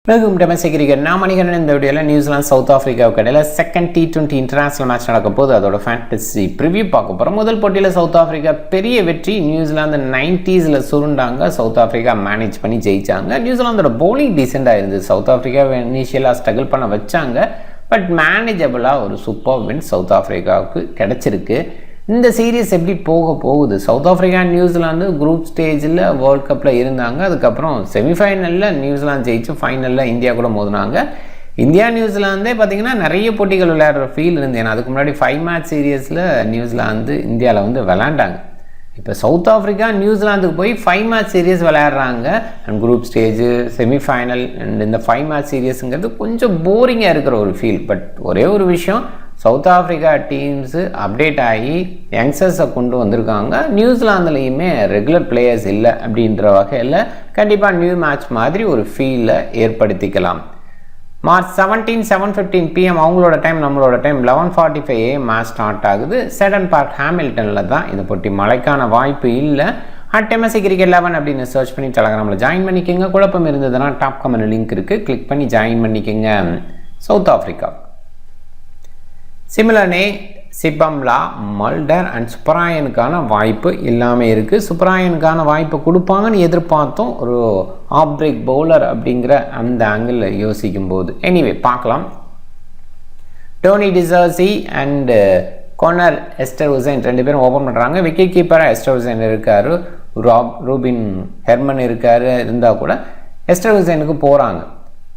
Welcome to message cricket. நான் மணிகண்டன். இந்த வீடியோவில் நியூசிலாந்து சவுத் ஆஃப்ரிக்காவுக்கு இடையில செகண்ட் T20 இன்டர்நேஷனல் மேட்ச் நடக்க போது அதோட ஃபேண்டசி ப்ரிவியூ பார்க்க போகிறோம். முதல் போட்டியில் சவுத் ஆஃப்ரிக்கா பெரிய வெற்றி. New Zealand 90s சுருண்டாங்க, south Africa manage பண்ணி ஜெயிச்சாங்க. நியூசிலாந்தோட பவுலிங் டீசெண்டாக இருந்தது. சவுத் ஆஃப்ரிக்கா இனிஷியலாக ஸ்ட்ரகிள் பண்ண வச்சாங்க, பட் மேனேஜபிளாக ஒரு சூப்பர் வின் சவுத் ஆஃப்ரிக்காவுக்கு கிடச்சிருக்கு. இந்த சீரீஸ் எப்படி போகுது? சவுத் ஆஃப்ரிக்கா நியூசிலாந்து குரூப் ஸ்டேஜில் வேர்ல்ட் கப்பில் இருந்தாங்க. அதுக்கப்புறம் செமிஃபைனலில் நியூசிலாந்து ஜெயிச்சு ஃபைனலில் இந்தியா கூட மோதினாங்க. இந்தியா நியூசிலாந்தே பார்த்திங்கன்னா நிறைய போட்டிகள் விளையாடுற ஃபீல் இருந்து. ஏன்னா அதுக்கு முன்னாடி 5 மேட்ச் சீரியஸில் நியூசிலாந்து இந்தியாவில் விளையாண்டாங்க. இப்போ சவுத் ஆஃப்ரிக்கா நியூசிலாந்துக்கு போய் 5 மேட்ச் சீரியஸ் விளையாடுறாங்க. And group stage, semi-final and இந்த 5 மேட்ச் சீரியஸுங்கிறது கொஞ்சம் போரிங்காக இருக்கிற ஒரு ஃபீல். பட் ஒரே ஒரு விஷயம், சவுத் ஆஃப்ரிக்கா டீம்ஸு அப்டேட் ஆகி யங்ஸ்டர்ஸை கொண்டு வந்திருக்காங்க. நியூசிலாந்துலேயுமே ரெகுலர் பிளேயர்ஸ் இல்லை அப்படின்ற வகையில் கண்டிப்பாக நியூ மேட்ச் மாதிரி ஒரு ஃபீலை ஏற்படுத்திக்கலாம். மார்ச் 17 7:15 PM அவங்களோட டைம், நம்மளோட டைம் 11:45 AM மேட்ச் ஸ்டார்ட் ஆகுது. செடன் பார்க் ஹாமில்டனில் தான் இந்த போட்டி. மழைக்கான வாய்ப்பு இல்லை. @MSC Cricket 11 அப்படின்னு சர்ச் பண்ணி டெலகிராமில் ஜாயின் பண்ணிக்கோங்க. குழப்பம் இருந்ததுன்னா டாப் கமெண்ட் லிங்க் இருக்குது, கிளிக் பண்ணி ஜாயின் பண்ணிக்கோங்க. சவுத் ஆஃப்ரிக்கா சிமிலனே, சிபம்லா, மல்டர் அண்ட் சுப்பராயனுக்கான வாய்ப்பு இல்லாமல் இருக்குது. சுப்பராயனுக்கான வாய்ப்பு கொடுப்பாங்கன்னு எதிர்பார்த்தோம், ஒரு ஆஃப் பிரேக் பவுலர் அப்படிங்கிற அந்த ஆங்கிளில் யோசிக்கும் போது. எனிவே பார்க்கலாம். டோனி டிசர்சி அண்டு கொனர் எஸ்டர்வுசைன் 2 பேரும் ஓப்பன் பண்ணுறாங்க. விக்கெட் கீப்பராக எஸ்டர்வுசைன் இருக்கார், ரூபின் ஹெர்மன் இருக்கார். இருந்தால் கூட எஸ்டர்வுசைனுக்கு போகிறாங்க.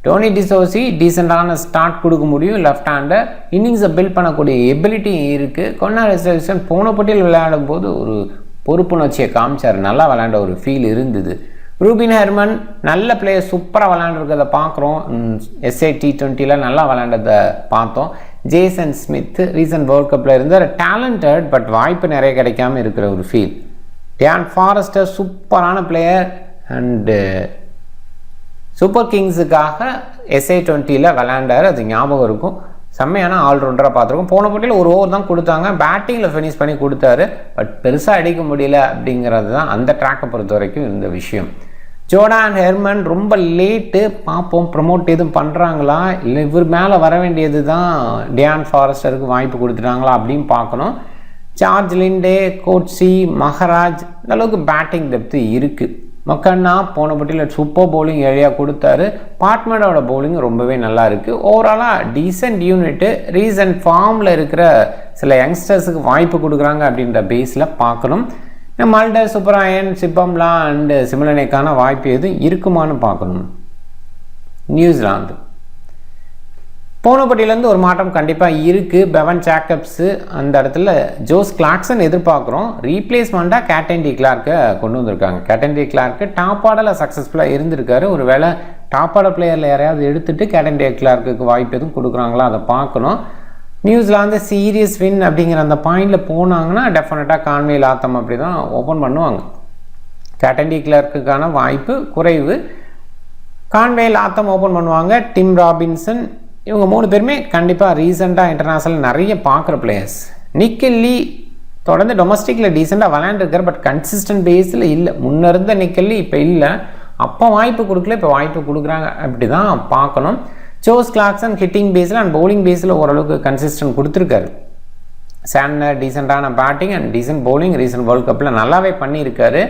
டோனி டிசோசி டீசெண்டான ஸ்டார்ட் கொடுக்க முடியும். லெஃப்ட் ஹேண்டர் இன்னிங்ஸை பில்ட் பண்ணக்கூடிய எபிலிட்டி இருக்குது. கொன்னார் எஸ்டர்வுசைன் போன போட்டியில் விளையாடும் போது ஒரு பொறுப்புணர்ச்சியை காமிச்சார். நல்லா விளையாண்ட ஒரு ஃபீல் இருந்தது. ரூபின் ஹெர்மன் நல்ல பிளேயர், சூப்பராக விளையாண்டுருக்கிறத பார்க்குறோம். SA T20 நல்லா விளையாண்டதை பார்த்தோம். ஜேசன் ஸ்மித் ரீசன்ட் வேர்ல்ட் கப்பில் இருந்தார், டேலண்டட், பட் வாய்ப்பு நிறைய கிடைக்காம இருக்கிற ஒரு ஃபீல். டியான் ஃபாரஸ்டர் சூப்பரான பிளேயர் அண்டு சூப்பர் கிங்ஸுக்காக SA 20 விளையாண்டார், அது ஞாபகம் இருக்கும். செம்மையான ஆல்ரவுண்டராக பார்த்துருக்கோம். போன போட்டியில் ஒரு ஓவர் தான் கொடுத்தாங்க, பேட்டிங்கில் ஃபினிஷ் பண்ணி கொடுத்தாரு, பட் பெருசாக அடிக்க முடியல அப்படிங்கிறது தான் அந்த ட்ராக்கை பொறுத்த வரைக்கும் இந்த விஷயம். ஜோர்டான் ஹெர்மன் ரொம்ப லேட்டு, பார்ப்போம் ப்ரமோட் எதுவும் பண்ணுறாங்களா இல்லை இவர் மேலே வர வேண்டியது தான் டியான் ஃபாரஸ்டருக்கு வாய்ப்பு கொடுத்துட்டாங்களா அப்படின்னு பார்க்கணும். ஜார்ஜ் லிண்டே, கோட்ஸி, மஹராஜ் இந்த அளவுக்கு பேட்டிங் டெப்த்து இருக்குது. மக்கன்னா போன போட்டியில் சூப்பர் பவுலிங் ஏரியா கொடுத்தாரு. பார்ட்மனோட பவுலிங் ரொம்பவே நல்லா இருக்குது. ஓவராலாக டீசென்ட் யூனிட்டு. ரீசன்ட் ஃபார்மில் இருக்கிற சில யங்ஸ்டர்ஸுக்கு வாய்ப்பு கொடுக்குறாங்க அப்படின்ற பேஸில் பார்க்கணும். மல்டர், சுப்பராயன், சிப்பம்லா அண்டு சிமிலனேக்கான வாய்ப்பு எதுவும் இருக்குமான்னு பார்க்கணும். நியூசிலாந்து போன போட்டியிலேருந்து ஒரு மாற்றம் கண்டிப்பாக இருக்குது. பெவன் ஜேக்கப்ஸு அந்த இடத்துல ஜோஸ் கிளார்க்சன் எதிர்பார்க்குறோம். ரீப்ளேஸ்மெண்ட்டாக கேட்டன் டி கிளார்க்கை கொண்டு வந்திருக்காங்க. கேட்டன் டி கிளார்க்கு டாப் ஆர்டரில் சக்ஸஸ்ஃபுல்லாக இருந்திருக்காரு. ஒரு வேளை டாப் ஆர்டர் பிளேயரில் யாரையாவது எடுத்துகிட்டு கேட்டன் டி கிளார்க்கு வாய்ப்பு எதுவும் கொடுக்குறாங்களா அதை பார்க்கணும். நியூசிலாந்து சீரியஸ் வின் அப்படிங்கிற அந்த பாயிண்டில் போனாங்கன்னா டெஃபினட்டாக கான்வே லாத்தம் அப்படி தான் ஓப்பன் பண்ணுவாங்க. கேட்டன் டி கிளார்க்குக்கான வாய்ப்பு குறைவு. கான்வே லாத்தம் ஓப்பன் பண்ணுவாங்க. டிம் ராபின்சன் இவங்க 3 பேருமே கண்டிப்பாக ரீசெண்டாக இன்டர்நேஷ்னல் நிறைய பார்க்குற பிளேயர்ஸ். நிக்கெல்லி தொடர்ந்து டொமஸ்டிக்கில் டீசெண்டாக விளையாண்டுருக்கார், பட் கன்சிஸ்டன்ட் பேஸில் இல்லை. முன்ன இருந்த நிக்கெல்லி இப்போ இல்லை. அப்போ வாய்ப்பு கொடுக்கல, இப்போ வாய்ப்பு கொடுக்குறாங்க, அப்படி தான் பார்க்கணும். ஜோஸ் கிளார்க்சன் ஹிட்டிங் பேஸில் அண்ட் பவுலிங் பேஸில் ஓரளவுக்கு கன்சிஸ்டன்ட் கொடுத்துருக்காரு. சாண்டர் டீசெண்டான batting and decent bowling recent world கப்பில் நல்லாவே பண்ணியிருக்காரு.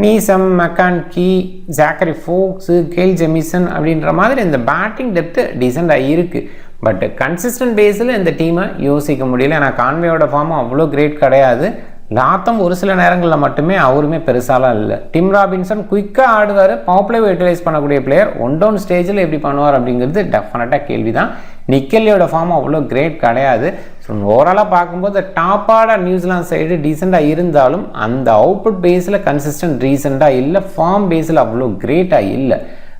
நீசம், மெக்கான்கி, ஜாக்கரி ஃபோக்ஸு, கேல் ஜெமிசன் அப்படின்ற மாதிரி இந்த பேட்டிங் டெப்த்து டீசெண்டாக இருக்குது. பட் கன்சிஸ்டன்ட் பேஸில் இந்த டீமை யோசிக்க முடியல. ஏன்னா கான்வேயோட ஃபார்மும் அவ்வளோ கிரேட் கிடையாது. லாத்தம் ஒரு சில நேரங்களில் மட்டுமே, அவருமே பெருசாலாம் இல்லை. டிம் ராபின்சன் குயிக்காக ஆடுவார், பவர் யூட்டிலைஸ் பண்ணக்கூடிய பிளேயர். 1 டவுன் ஸ்டேஜில் எப்படி பண்ணுவார் அப்படிங்கிறது டெஃபினட்டாக கேள்வி தான். நிக்கெல்லியோட ஃபார்ம் அவ்வளோ கிரேட் கிடையாது. ஸோ ஓவராலாக பார்க்கும்போது டாப் ஆர்டர் நியூசிலாந்து சைடு டீசெண்டாக இருந்தாலும் அந்த அவுட்புட் பேஸில் கன்சிஸ்டன்ட் ரீசெண்டாக இல்லை, ஃபார்ம் பேஸில் அவ்வளோ கிரேட்டாக இல்லை.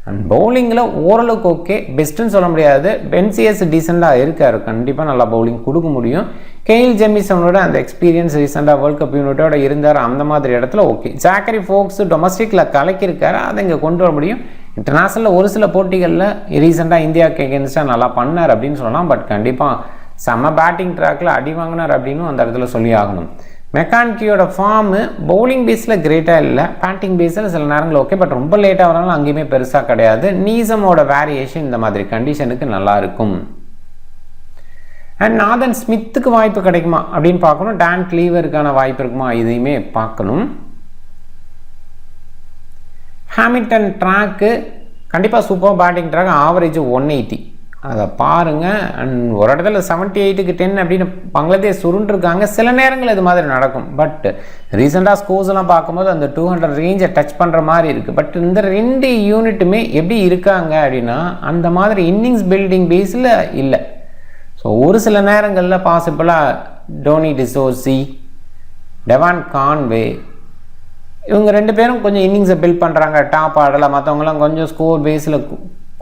அண்ட் பவுலிங்கில் ஓரளவுக்கு ஓகே, பெஸ்ட்டுன்னு சொல்ல முடியாது. பென்சிஎஸ் டீசெண்டாக இருக்கார், கண்டிப்பாக நல்லா பவுலிங் கொடுக்க முடியும். கெயில் ஜெமிசனோட அந்த எக்ஸ்பீரியன்ஸ் ரீசெண்டாக வேர்ல்ட் கப் யூனிட்டோட இருந்தார், அந்த மாதிரி இடத்துல ஓகே. ஜாக்கரி ஃபோக்ஸு டொமஸ்டிக்கில் கலக்கியிருக்காரு, அதை இங்கே கொண்டு வர முடியும். இன்டர்நேஷ்னலில் ஒரு சில போட்டிகளில் ரீசெண்டாக இந்தியாவுக்கு எகென்ஸ்டாக நல்லா பண்ணார் அப்படின்னு சொல்லலாம். பட் கண்டிப்பாக செம்ம பேட்டிங் ட்ராக்கில் அடி வாங்கினார் அப்படின்னு அந்த இடத்துல சொல்லி ஆகணும். மெக்கானிக்கியோட ஃபார்மு பவுலிங் பேஸில் கிரேட்டாக இல்லை, பேட்டிங் பேஸில் சில நேரங்கள் ஓகே, பட் ரொம்ப லேட்டாக வரனாலும் அங்கேயுமே பெருசாக கிடையாது. நீசமோட வேரியேஷன் இந்த மாதிரி கண்டிஷனுக்கு நல்லாயிருக்கும். அண்ட் நாதன் ஸ்மித்துக்கு வாய்ப்பு கிடைக்குமா அப்படின்னு பார்க்கணும். டான் கிளீவருக்கான வாய்ப்பு இருக்குமா இதையுமே பார்க்கணும். ஹாமில்டன் ட்ராக்கு கண்டிப்பாக சூப்பர் பேட்டிங் ட்ராக், ஆவரேஜ் 180, அதை பாருங்கள். அண்ட் ஒரு இடத்துல 78க்கு 10 அப்படின்னு பங்களாதேஷ் சுருண்டுருக்காங்க. சில நேரங்கள் இது மாதிரி நடக்கும். பட் ரீசெண்டாக ஸ்கோர்ஸ் எல்லாம் பார்க்கும்போது அந்த 200 ரேஞ்சை டச் பண்ணுற மாதிரி இருக்குது. பட் இந்த 2 யூனிட்டுமே எப்படி இருக்காங்க அப்படின்னா அந்த மாதிரி இன்னிங்ஸ் பில்டிங் பேஸில் இல்லை. ஸோ ஒரு சில நேரங்களில் பாசிபிளாக டோனி டிசோசி, டெவான் கான்வே இவங்க 2 பேரும் கொஞ்சம் இன்னிங்ஸை பில்ட் பண்ணுறாங்க, டாப் ஆடலை, மற்றவங்களாம் கொஞ்சம் ஸ்கோர் பேஸில்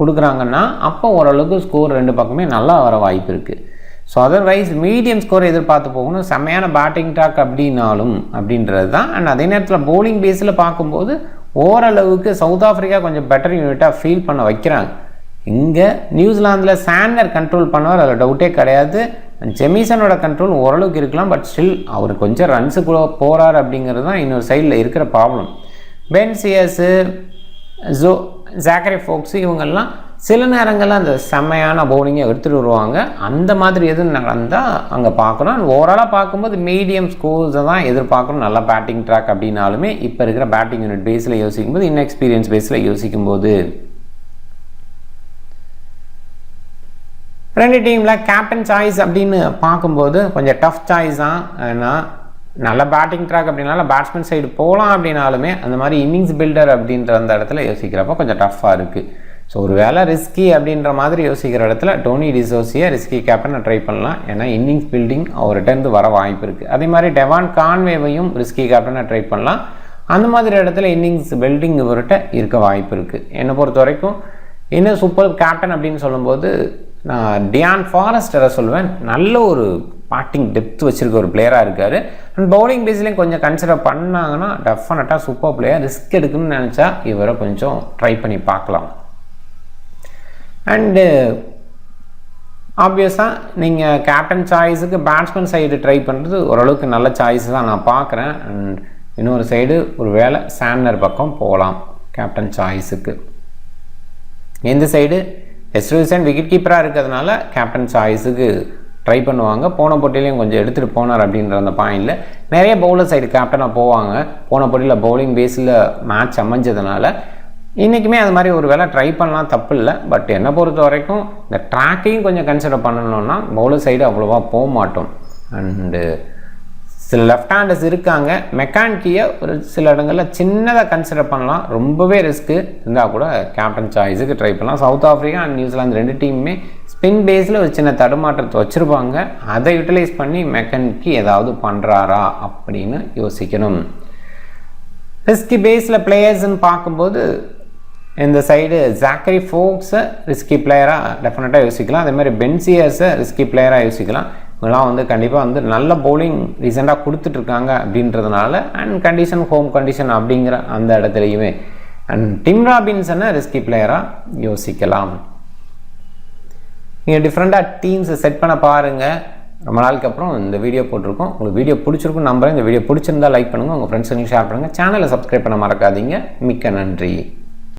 கொடுக்குறாங்கன்னா அப்போ ஓரளவுக்கு ஸ்கோர் 2 பக்கமே நல்லா வர வாய்ப்பு இருக்குது. ஸோ அதர்வைஸ் மீடியம் ஸ்கோர் எதிர்பார்த்து போகணும். செம்மையான பேட்டிங் ட்ராக் அப்படின்றது தான். அண்ட் அதே நேரத்தில் பவுலிங் பேஸில் பார்க்கும்போது ஓரளவுக்கு சவுத் ஆஃப்ரிக்கா கொஞ்சம் பெட்டர் யூனிட்டாக ஃபீல் பண்ண வைக்கிறாங்க. இங்கே நியூசிலாந்தில் சாண்டர் கண்ட்ரோல் பண்ணுவார், அதில் டவுட்டே கிடையாது. ஜெமிசனோட கண்ட்ரோல் ஓரளவுக்கு இருக்கலாம். பட் ஸ்டில் அவர் கொஞ்சம் ரன்ஸுக்குள்ளே போகிறார் அப்படிங்கிறது தான் இன்னொரு சைடில் இருக்கிற ப்ராப்ளம். பென் சியர்ஸு, ஜாக்கரி ஃபோக்ஸு இவங்கெல்லாம் சில நேரங்களில் அந்த செம்மையான பவுலிங்கை எடுத்துகிட்டு வருவாங்க. அந்த மாதிரி எதுவும் நடந்தால் அங்கே பார்க்கணும். ஓவராலாக பார்க்கும்போது மீடியம் ஸ்கோர்ஸை தான் எதிர்பார்க்கணும். நல்லா பேட்டிங் ட்ராக் அப்படின்னாலுமே இப்போ இருக்கிற பேட்டிங் யூனிட் பேஸில் யோசிக்கும்போது, இன்எக்ஸ்பீரியன்ஸ் பேஸில் யோசிக்கும்போது 2 டீமில் கேப்டன் சாய்ஸ் அப்படின்னு பார்க்கும்போது கொஞ்சம் டஃப் சாய்ஸ் தான். ஏன்னா நல்ல பேட்டிங் ட்ராக் அப்படின்னால பேட்ஸ்மேன் சைடு போகலாம் அப்படின்னாலுமே அந்த மாதிரி இன்னிங்ஸ் பில்டர் அப்படின்ற அந்த இடத்துல யோசிக்கிறப்ப கொஞ்சம் டஃப்பாக இருக்குது. ஸோ ஒரு வேளை ரிஸ்கி அப்படின்ற மாதிரி யோசிக்கிற இடத்துல டோனி டிசோசியை ரிஸ்கி கேப்டனை ட்ரை பண்ணலாம். ஏன்னா இன்னிங்ஸ் பில்டிங் அவர்கிட்டருந்து வர வாய்ப்பு இருக்குது. அதே மாதிரி டெவான் கான்வேவையும் ரிஸ்கி கேப்டனை ட்ரை பண்ணலாம். அந்த மாதிரி இடத்துல இன்னிங்ஸ் பில்டிங் இவர்கிட்ட இருக்க வாய்ப்பு இருக்குது. என்னை பொறுத்த வரைக்கும் இன்னும் சூப்பர் கேப்டன் அப்படின்னு சொல்லும்போது நான் டியான் ஃபாரஸ்டரை சொல்லுவேன். நல்ல ஒரு பேட்டிங் டெப்த் வச்சுருக்க ஒரு பிளேயராக இருக்கார். அண்ட் பவுலிங் பேஸ்லேயும் கொஞ்சம் கன்சிடர் பண்ணாங்கன்னா டெஃபினட்டாக சூப்பர் பிளேயர். ரிஸ்க் எடுக்கணும்னு நினச்சா இவரை கொஞ்சம் ட்ரை பண்ணி பார்க்கலாம். அண்டு ஆப்வியஸாக நீங்கள் கேப்டன் சாய்ஸுக்கு பேட்ஸ்மேன் சைடு ட்ரை பண்ணுறது ஓரளவுக்கு நல்ல சாய்ஸ் தான் நான் பார்க்குறேன். அண்ட் இன்னொரு சைடு ஒரு வேளை சாண்டர் பக்கம் போகலாம் கேப்டன் சாய்ஸுக்கு. இந்த சைடு எஸ்ரூசன் விக்கெட் கீப்பராக இருக்கிறதுனால கேப்டன் சாய்ஸுக்கு ட்ரை பண்ணுவாங்க. போன போட்டியிலையும் கொஞ்சம் எடுத்துகிட்டு போனார் அப்படின்ற அந்த பாயிண்டில் நிறைய பவுலர் சைடு கேப்டனாக போவாங்க. போன போட்டியில் பவுலிங் பேஸில் மேட்ச் அமைஞ்சதுனால இன்றைக்குமே அது மாதிரி ஒரு வேளை ட்ரை பண்ணலாம், தப்பு இல்லை. பட் என்னை பொறுத்த வரைக்கும் இந்த ட்ராக்கையும் கொஞ்சம் கன்சிடர் பண்ணணும்னா பவுலர் சைடு அவ்வளோவா போக மாட்டோம். அண்டு சில லெஃப்ட் ஹேண்டர்ஸ் இருக்காங்க. மெக்கானிக்கியை ஒரு சில இடங்களில் சின்னதாக கன்சிடர் பண்ணலாம். ரொம்பவே ரிஸ்க்கு இருந்தால் கூட கேப்டன் சாய்ஸுக்கு ட்ரை பண்ணலாம். சவுத் ஆஃப்ரிக்கா அண்ட் நியூசிலாந்து 2 டீமுமே ஸ்பின் பேஸில் ஒரு சின்ன தடுமாற்றத்தை வச்சுருப்பாங்க. அதை யூட்டிலைஸ் பண்ணி மெக்கானிக்கி ஏதாவது பண்ணுறாரா அப்படின்னு யோசிக்கணும். ரிஸ்கி பேஸில் பிளேயர்ஸ்ன்னு பார்க்கும்போது இந்த சைடு ஜாக்கரி ஃபோக்ஸை ரிஸ்கி பிளேயராக டெஃபினட்டாக யோசிக்கலாம். அதேமாதிரி பென் சியர்ஸை ரிஸ்கி பிளேயராக யோசிக்கலாம். இவங்களாம் கண்டிப்பாக நல்ல பவுலிங் ரீசெண்டாக கொடுத்துட்ருக்காங்க அப்படின்றதுனால அண்ட் கண்டிஷன் ஹோம் கண்டிஷன் அப்படிங்கிற அந்த இடத்துலையுமே அண்ட் டிம் ராபின்சனை ரிஸ்கி பிளேயராக யோசிக்கலாம். நீங்கள் டிஃப்ரெண்ட்டாக டீம்ஸை செட் பண்ண பாருங்கள். ரொம்ப நாளுக்கு அப்புறம் இந்த வீடியோ போட்டிருக்கோம். உங்களுக்கு வீடியோ பிடிச்சிருக்கும் நம்புறேன். இந்த வீடியோ பிடிச்சிருந்தால் லைக் பண்ணுங்கள், உங்கள் ஃப்ரெண்ட்ஸுங்களுக்கு ஷேர் பண்ணுங்கள். சேனலை சப்ஸ்கிரைப் பண்ண மறக்காதீங்க. மிக்க நன்றி.